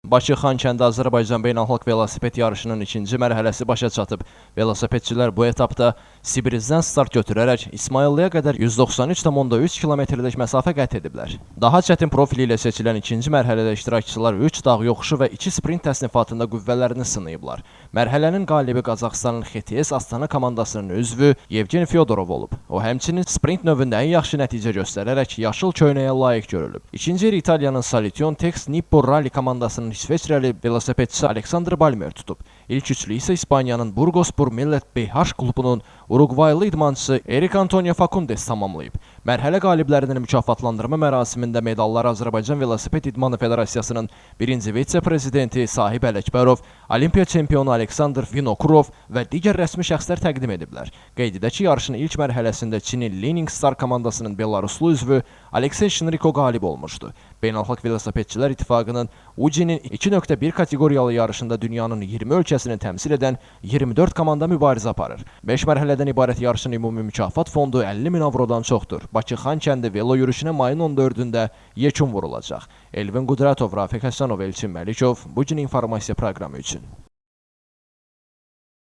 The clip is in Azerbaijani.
Bakı-Xankəndi Azərbaycan beynəlxalq velosiped yarışının ikinci mərhələsi başa çatıb. Velosipedçilər bu etapda Sibrizdən start götürərək İsmayıllıya qədər 193,3 kilometrlik məsafə qət ediblər. Daha çətin profili ilə seçilən ikinci mərhələdə iştirakçılar 3 dağ yoxuşu və 2 sprint təsnifatında qüvvələrini sınayıblar. Mərhələnin qalibi Qazaxıstanın XTS Astana komandasının üzvü Yevgeni Fyodorov olub. O həmçinin sprint növündə ən yaxşı nəticə göstərərək yaşıl köynəyə layiq görülüb. İkinci yeri İtaliyanın Salition Tex Nippo Rally komandasının İsveçrəli velosipedçisi Aleksandr Balmer tutub. İlk üçlü isə İspaniyanın Burgospor Millet BH klubunun Uruqvaylı idmançısı Erik Antonio Facundes tamamlayıb. Mərhələ qaliblərinin mükafatlandırma mərasimində medalları Azərbaycan Velosiped İdmanı Federasiyasının birinci vitse-prezidenti Sahib Ələkbərov, Olimpiya çempionu Aleksandr Vinokurov və digər rəsmi şəxslər təqdim ediblər. Qeyd edək ki, yarışın ilk mərhələsində Çinin Lening Star komandasının Belaruslu üzvü Aleksey Şinriko qalib olmuşdu. Beynəlxalq Velosipedçilər İttifaqının UCI-nin 2.1 kateqoriyalı yarışında dünyanın 20 ölkəsini təmsil edən 24 komanda mübarizə aparır. 5 mərhələdən ibarət yarışın ümumi mükafat fondu 50.000 avrodan çoxdur. Bakı-Xankəndi velo yürüşünə mayın 14-də yekun vurulacaq. Elvin Qudratov, Rafiq Həsənov, Elçin Məlikov, bu gün informasiya proqramı üçün.